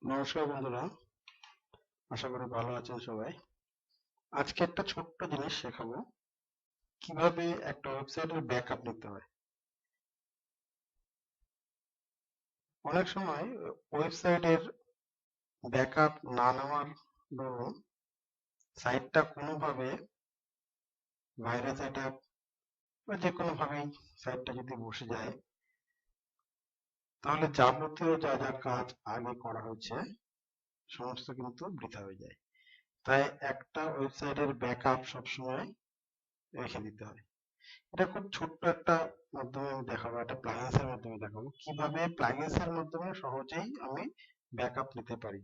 নমস্কার বন্ধুরা, আশা করি ভালো আছেন সবাই। আজকে একটা ছোট্ট জিনিস শেখাবো, কিভাবে একটা ওয়েবসাইটের ব্যাকআপ নিতে হয়। অনেক সময় ওয়েবসাইটের ব্যাকআপ না নেওয়ার দরুন সাইটটা কোনোভাবে ভাইরাস অ্যাটাক বা যে কোনো ভাবেই সাইটটা যদি বসে যায়, তাহলে যাবতীয় যা যা কাজ আগে করা হয়েছে সমস্ত কিন্তু বৃথা হয়ে যায়। তাই একটা ওয়েবসাইটের ব্যাকআপ সবসময় রেখে দিতে হয়। এটা খুব ছোট্ট একটা মাধ্যমে আমি দেখাবো, একটা প্লাগইনস এর মাধ্যমে দেখাবো কিভাবে প্লাগইনস এর মাধ্যমে সহজেই আমি ব্যাকআপ নিতে পারি।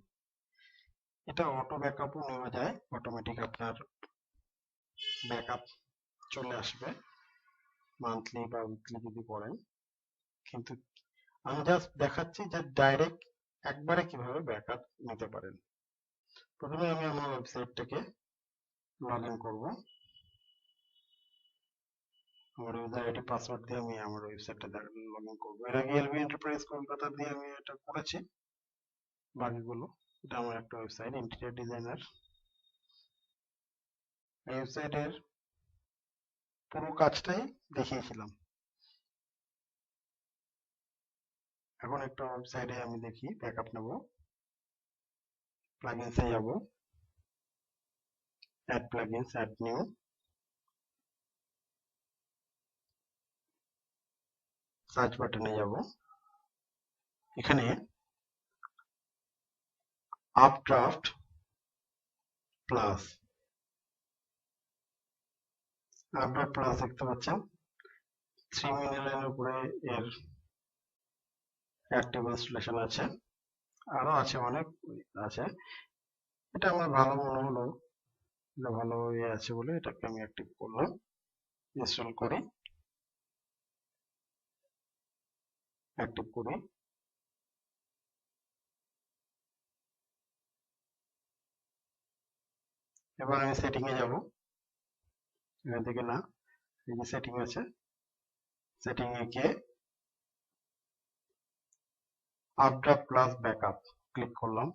এটা অটো ব্যাকআপও নেওয়া যায়, অটোমেটিক আপনার ব্যাকআপ চলে আসবে মান্থলি বা উইকলি যদি করেন। কিন্তু আমি জাস্ট দেখাচ্ছি যে ডাইরেক্ট একবারে কিভাবে ব্যাকআপ নিতে পারেন। প্রথমে আমি আমার ওয়েবসাইটটাকে লগ ইন করবো। আমার ইউজার আইডি পাসওয়ার্ড দিয়ে আমি আমার ওয়েবসাইটটা লগ ইন করবো। এর আগে এলবি এন্টারপ্রাইজ কলকাতা দিয়ে আমি এটা করেছি বাকিগুলো। এটা আমার একটা ওয়েবসাইট, ইন্টেরিয়র ডিজাইনার। এই ওয়েবসাইটের পুরো কাজটাই দেখিয়েছিলাম। এখন একটা ওয়েবসাইটে আমি দেখি ব্যাকআপ নেব। প্লাগইনসে যাব, add plugins, add new, search বাটনে যাব। এখানে আপড্রাফট প্লাস, আপড্রাফট প্লাস দেখতে পাচ্ছেন 3 মিলিয়ন লাইনের উপরে এর অ্যাক্টিভ ইনস্টলেশন আছে, আরো আছে, অনেক আছে। এটা আমার ভালো মনে হলো, এটা ভালো ইয়ে আছে বলে এটাকে আমি অ্যাক্টিভ করলাম। ইনস্টল করি, অ্যাক্টিভ করি। এবার আমি সেটিং এ যাব। এখান থেকে না, এই যে সেটিং আছে, সেটিং এ গিয়ে আপড্রাফট প্লাস ব্যাকআপ ক্লিক করলাম।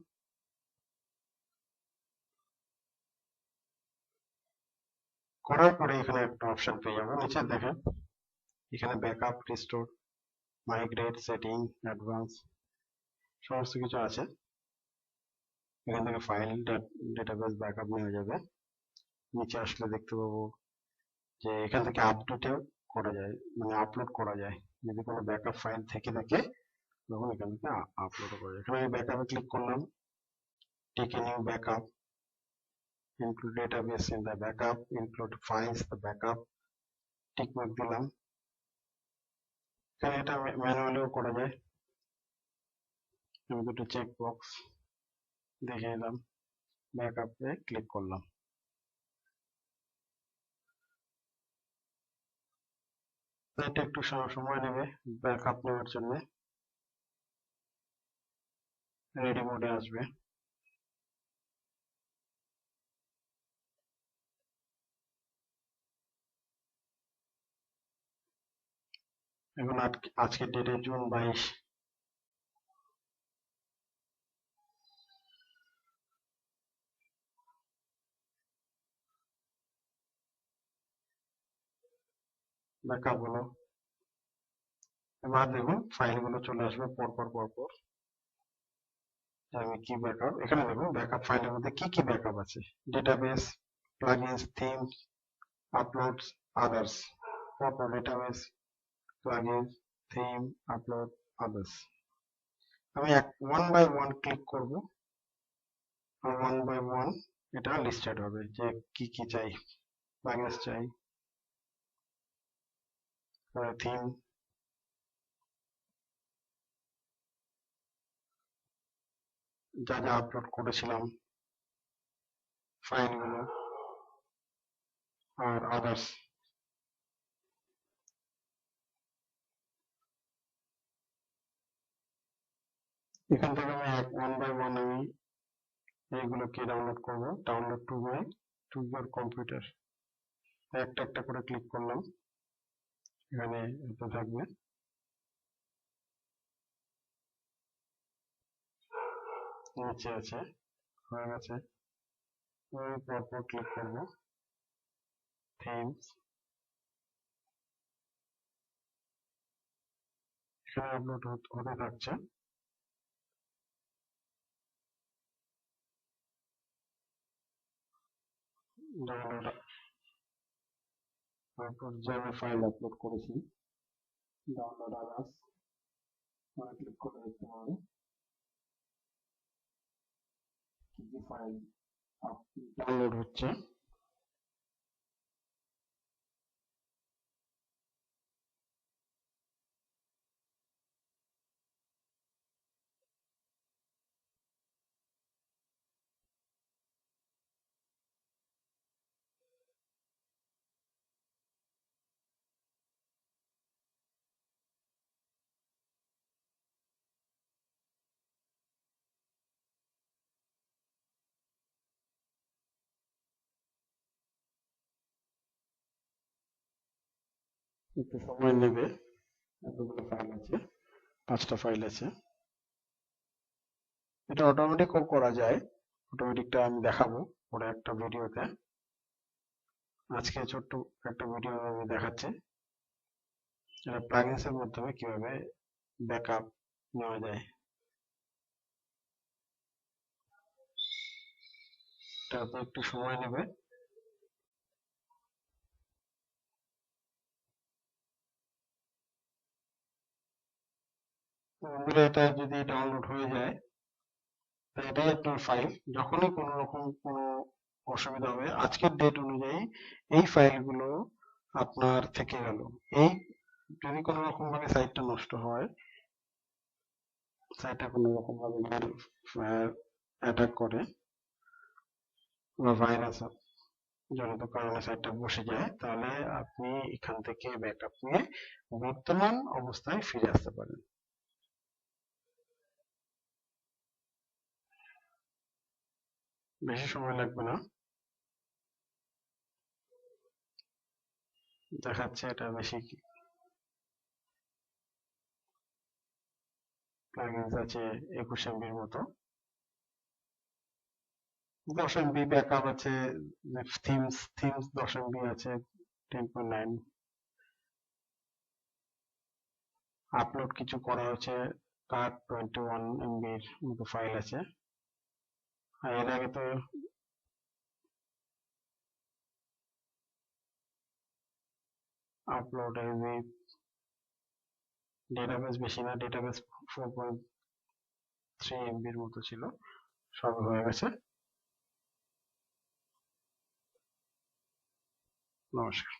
করার পরে এখানে একটা অপশন পেয়ে যাবো, নিচে দেখেন এখানে backup, restore, migrate, setting, advance সমস্ত কিছু আছে। এখান থেকে ফাইল, ডেটাবেস ব্যাকআপ নেওয়া যাবে। নিচে আসলে দেখতে পাবো যে এখান থেকে আপডেটও করা যায়, মানে আপলোড করা যায়। যদি কোনো ব্যাকআপ ফাইল থেকে থাকে তখন এখান থেকে আপলোড করা যায়। এখানে আমি ব্যাকআপে ক্লিক করলাম, take a new backup, include database in the backup, include files the backup, tick mark দিলাম। এখানে এটা ম্যানুয়ালিও করা যায়, আমি দুটো চেক বক্স দেখে নিলাম, ব্যাকআপে ক্লিক করলাম। এটা একটু সময় নেবে ব্যাকআপ নেওয়ার জন্য, রেডি মোডে আসবে। এখন আজকের ডেটে জুন 22। ব্যাকআপ হলো। এবার দেখুন ফাইলগুলো চলে আসবে পরপর। আমি কি ব্যাকআপ, এখানে দেখুন ব্যাকআপ ফাইলের মধ্যে কি কি ব্যাকআপ আছে, database, plugins, themes, uploads, others. পরপর database, plugin, theme, upload, others. আমি ওয়ান বাই ওয়ান ক্লিক করব, আর ওয়ান বাই ওয়ান এটা লিস্টেড হবে যে কি কি চাই। প্লাগইনস চাই, থিম, যা যা আপলোড করেছিলাম ফাইলগুলো, আর আদার্স। এখান থেকে আমি ওয়ান বাই ওয়ান আমি এইগুলোকে ডাউনলোড করব। ডাউনলোড টু ইউর কম্পিউটার, একটা একটা করে ক্লিক করলাম, এখানে এটা থাকবে। নিচে আছে, হয়ে গেছে। আমি পরপর ক্লিক করব, থিমস, এখানে আপলোড হতে থাকছে। ডাউনলোড, তারপর যে আমি ফাইল আপলোড করেছি, ডাউনলোড আওয়াজ, ক্লিক করে দেখতে পাবে কি কি ফাইল ডাউনলোড হচ্ছে। একটু সময় নেবে, এতগুলো ফাইল আছে, 5টা ফাইল আছে। এটা অটোমেটিক করা যায়, অটোমেটিকটা আমি দেখাবো পরে একটা ভিডিওতে। আজকে ছোট্ট একটা ভিডিও আমি দেখাচ্ছি এটা প্লাগইনস এর মাধ্যমে কিভাবে ব্যাকআপ নেওয়া যায়। তারপর একটু সময় নেবে। বন্ধুরা, এটা যদি ডাউনলোড হয়ে যায়, তো এটাই আপনার ফাইল। যখনই কোনো রকম কোনো অসুবিধা হবে, আজকের ডেট অনুযায়ী এই ফাইলগুলো আপনার থেকে গেল। এই যদি কোনো রকম ভাবে সাইটটা নষ্ট হয়, সাইটটা কোনো রকম ভাবে অ্যাটাক করে বা ভাইরাস জনিত কারণে সাইটটা বসে যায়, তাহলে আপনি এখান থেকে ব্যাকআপ নিয়ে বর্তমান অবস্থায় ফিরে আসতে পারেন। বেশি সময় লাগবে না, দেখাচ্ছে এটা বেশি প্লাগইনস আছে 21 MB মতো, 10 MB ব্যাকআপ আছে, থিমস থিমস 10 MB আছে, 10.9 আপলোড কিছু করা হচ্ছে, কার 21 MB এর মতো ফাইল আছে। আর এর আগে তো আপলোড এমবি, ডেটাবেস বেশি না, ডেটাবেস 4.3 MB এর মতো ছিল, সব হয়ে গেছে। নমস্কার।